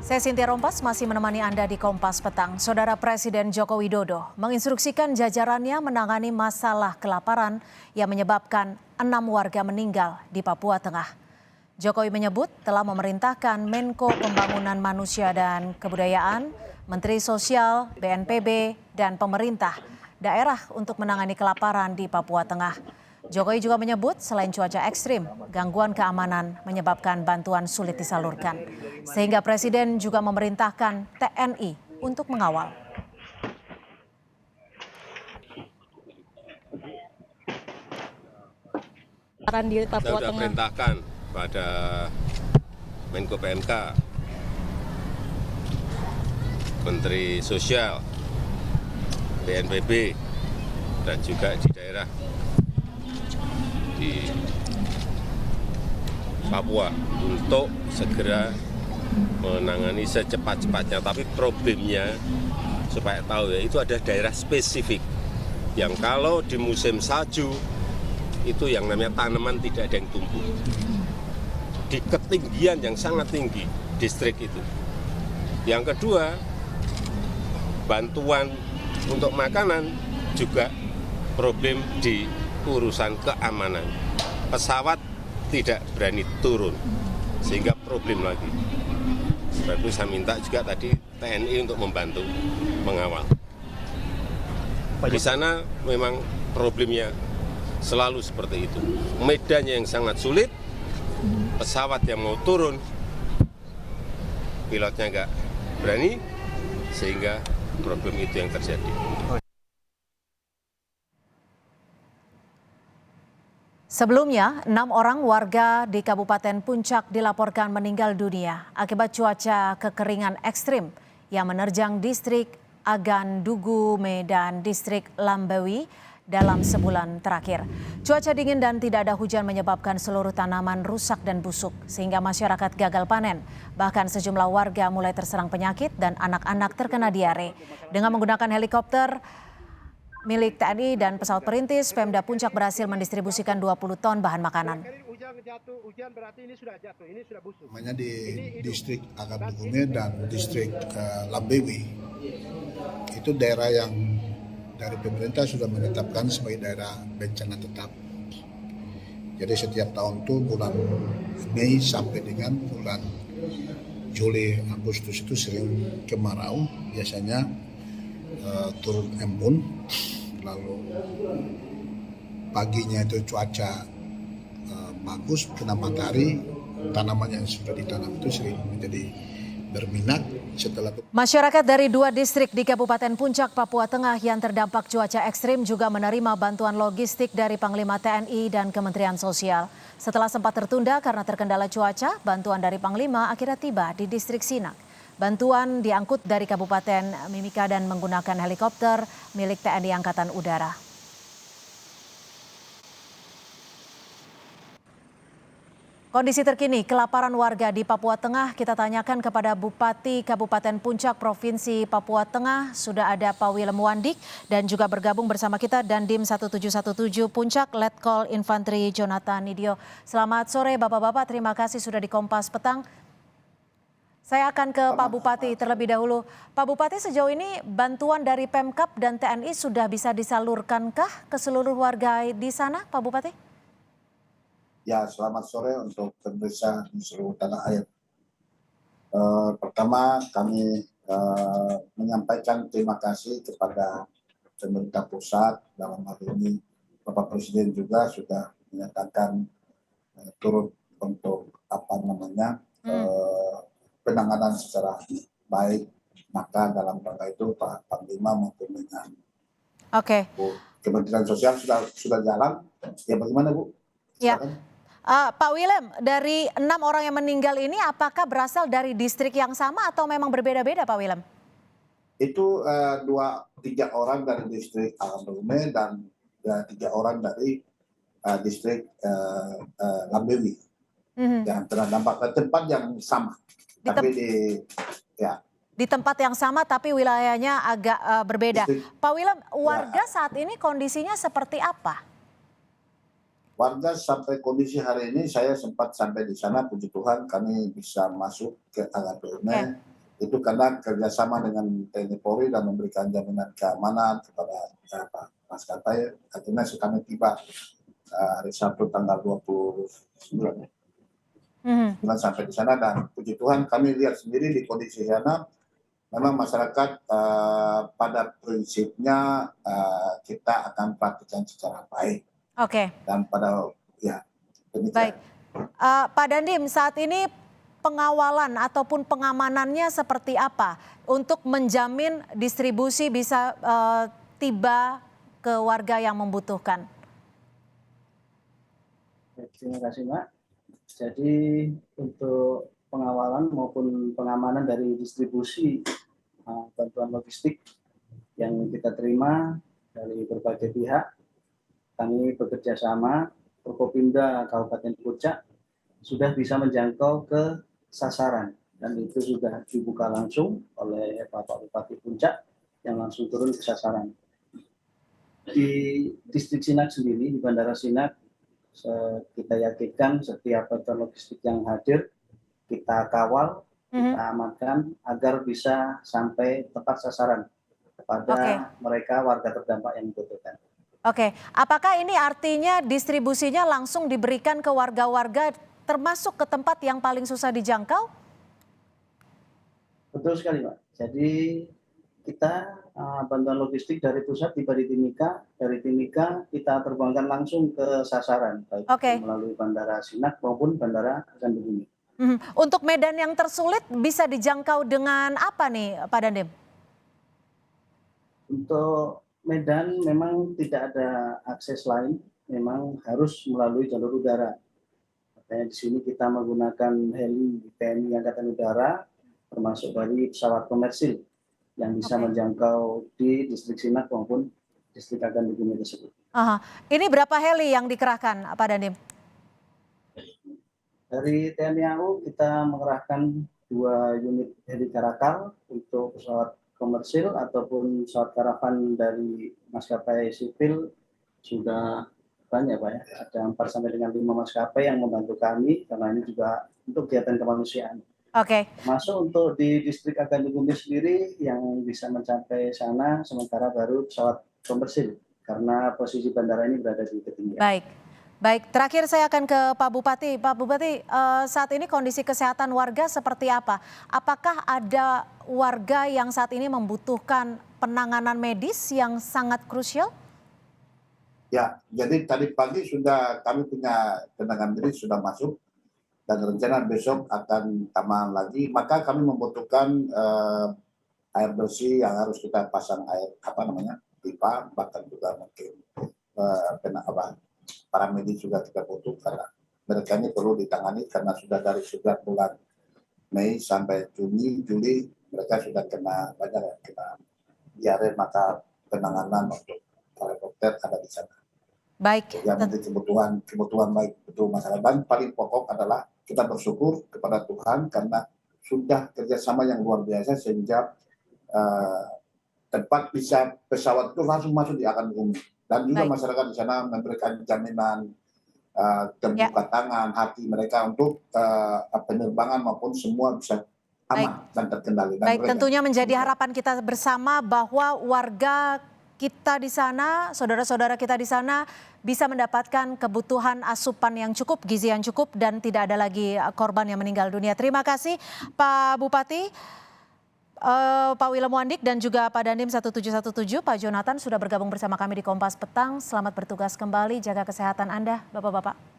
Saya Cynthia Rompas masih menemani Anda di Kompas Petang. Saudara Presiden Joko Widodo menginstruksikan jajarannya menangani masalah kelaparan yang menyebabkan 6 warga meninggal di Papua Tengah. Jokowi menyebut telah memerintahkan Menko Pembangunan Manusia dan Kebudayaan, Menteri Sosial, BNPB, dan pemerintah daerah untuk menangani kelaparan di Papua Tengah. Jokowi juga menyebut selain cuaca ekstrim, gangguan keamanan menyebabkan bantuan sulit disalurkan. Sehingga Presiden juga memerintahkan TNI untuk mengawal. Di Papua Saya sudah Tengah. perintahkan pada Menko PMK, Menteri Sosial, BNPB, dan juga di daerah di Papua untuk segera menangani secepat-cepatnya. Tapi problemnya, supaya tahu ya, itu ada daerah spesifik yang kalau di musim salju itu yang namanya tanaman tidak ada yang tumbuh. Di ketinggian yang sangat tinggi distrik itu. Yang kedua, bantuan untuk makanan juga problem di urusan keamanan. Pesawat tidak berani turun, sehingga problem lagi. Sebab itu saya minta juga tadi TNI untuk membantu mengawal. Di sana memang problemnya selalu seperti itu. Medannya yang sangat sulit, pesawat yang mau turun, pilotnya nggak berani, sehingga problem itu yang terjadi. Sebelumnya, 6 orang warga di Kabupaten Puncak dilaporkan meninggal dunia akibat cuaca kekeringan ekstrim yang menerjang distrik Agan Dugume dan distrik Lambewi dalam sebulan terakhir. Cuaca dingin dan tidak ada hujan menyebabkan seluruh tanaman rusak dan busuk, sehingga masyarakat gagal panen. Bahkan sejumlah warga mulai terserang penyakit dan anak-anak terkena diare. Dengan menggunakan helikopter milik TNI dan pesawat perintis, Pemda Puncak berhasil mendistribusikan 20 ton bahan makanan. Namanya di distrik Agan Dugume dan distrik Lambewi. Itu daerah yang dari pemerintah sudah menetapkan sebagai daerah bencana tetap. Jadi setiap tahun itu bulan Mei sampai dengan bulan Juli, Agustus itu sering kemarau, biasanya turun embun, lalu paginya itu cuaca bagus, kena matahari, tanaman yang sudah ditanam itu sering menjadi berminat. Masyarakat dari 2 distrik di Kabupaten Puncak, Papua Tengah yang terdampak cuaca ekstrim juga menerima bantuan logistik dari Panglima TNI dan Kementerian Sosial. Setelah sempat tertunda karena terkendala cuaca, bantuan dari Panglima akhirnya tiba di distrik Sinak. Bantuan diangkut dari Kabupaten Mimika dan menggunakan helikopter milik TNI Angkatan Udara. Kondisi terkini kelaparan warga di Papua Tengah kita tanyakan kepada Bupati Kabupaten Puncak Provinsi Papua Tengah. Sudah ada Pak Willem Wandik dan juga bergabung bersama kita Dandim 1717 Puncak Letkol Infanteri Jonathan Nidyo. Selamat sore Bapak-Bapak, terima kasih sudah di Kompas Petang. Saya akan ke Pak Bupati terlebih dahulu. Pak Bupati, sejauh ini bantuan dari Pemkab dan TNI sudah bisa disalurkankah ke seluruh warga di sana, Pak Bupati? Ya, selamat sore untuk pemirsa di seluruh tanah air. Pertama, kami menyampaikan terima kasih kepada pemerintah pusat, dalam hal ini Bapak Presiden juga sudah menyatakan turut untuk penanganan secara baik. Maka dalam rangka itu Pak Panglima maupun dengan Kementerian Sosial sudah jalan. Ya, bagaimana Bu? Silakan. Ya. Pak Willem, dari 6 orang yang meninggal ini apakah berasal dari distrik yang sama atau memang berbeda-beda Pak Willem? Itu 3 orang dari distrik Agan Dugume dan 3 orang dari distrik Lambewi yang terdampak ke tempat yang sama. Di tempat yang sama tapi wilayahnya agak berbeda. Pak Willem, warga saat ini kondisinya seperti apa? Warga sampai kondisi hari ini, saya sempat sampai di sana, puji Tuhan kami bisa masuk ke Agan Dugume. Itu karena kerjasama dengan TNI Polri dan memberikan jaminan keamanan kepada maskapai. Akhirnya kami tiba hari Sabtu tanggal 29 ya. Sampai di sana, dan puji Tuhan kami lihat sendiri di kondisi sana memang masyarakat pada prinsipnya kita akan praktikkan secara baik. Oke. Dan pada ya demikian. Baik, Pak Dandim, saat ini pengawalan ataupun pengamanannya seperti apa untuk menjamin distribusi bisa tiba ke warga yang membutuhkan? Terima kasih, Mbak. Jadi untuk pengawalan maupun pengamanan dari distribusi bantuan logistik yang kita terima dari berbagai pihak, kami bekerja sama, Forkopimda Kabupaten Puncak sudah bisa menjangkau ke sasaran, dan itu sudah dibuka langsung oleh Bapak Bupati Puncak yang langsung turun ke sasaran. Di distrik Sinak sendiri, di Bandara Sinak, kita yakinkan setiap bantuan logistik yang hadir kita kawal, kita amankan agar bisa sampai tepat sasaran kepada mereka warga terdampak yang membutuhkan. Oke, apakah ini artinya distribusinya langsung diberikan ke warga-warga termasuk ke tempat yang paling susah dijangkau? Betul sekali, Pak. Jadi kita bantuan logistik dari pusat tiba di Timika, dari Timika kita terbangkan langsung ke sasaran, baik melalui Bandara Sinak maupun Bandara Hasan Bumi. Untuk medan yang tersulit bisa dijangkau dengan apa nih, Pak Dandim? Untuk medan memang tidak ada akses lain, memang harus melalui jalur udara. Makanya di sini kita menggunakan heli TNI Angkatan Udara, termasuk dari pesawat komersil yang bisa menjangkau di distrik Sinak maupun distrik Hasan Bumi tersebut. Ini berapa heli yang dikerahkan, Pak Dandim? Dari TNI AU kita mengerahkan 2 unit heli Karakal untuk pesawat komersil ataupun pesawat karavan dari maskapai sipil sudah banyak, Pak ya. Ada 4 sampai dengan 5 maskapai yang membantu kami karena ini juga untuk kegiatan kemanusiaan. Masuk untuk di distrik Hasan Bumi sendiri yang bisa mencapai sana sementara baru pesawat komersil karena posisi bandara ini berada di ketinggian. Baik. Terakhir saya akan ke Pak Bupati. Pak Bupati, saat ini kondisi kesehatan warga seperti apa? Apakah ada warga yang saat ini membutuhkan penanganan medis yang sangat krusial? Ya, jadi tadi pagi sudah kami punya tenaga medis sudah masuk dan rencana besok akan tambahan lagi. Maka kami membutuhkan air bersih yang harus kita pasang air pipa, bahkan juga mungkin para medis juga kita butuh karena mereka ini perlu ditangani karena sudah dari sejak bulan Mei sampai Juni, Juli mereka sudah kena banyak yang kena diare, maka penanganan untuk helikopter ada di sana. Yang menjadi kebutuhan baik betul masyarakat, dan paling pokok adalah kita bersyukur kepada Tuhan karena sudah kerjasama yang luar biasa sehingga tempat bisa pesawat itu langsung masuk di Hasan Bumi. Dan juga masyarakat di sana memberikan jaminan terbuka tangan hati mereka untuk penerbangan maupun semua bisa aman dan terkendali. Tentunya menjadi harapan kita bersama bahwa warga kita di sana, saudara-saudara kita di sana bisa mendapatkan kebutuhan asupan yang cukup, gizi yang cukup, dan tidak ada lagi korban yang meninggal dunia. Terima kasih Pak Bupati. Pak Willem Wandik dan juga Pak Dandim 1717, Pak Jonathan sudah bergabung bersama kami di Kompas Petang. Selamat bertugas kembali, jaga kesehatan Anda, Bapak-Bapak.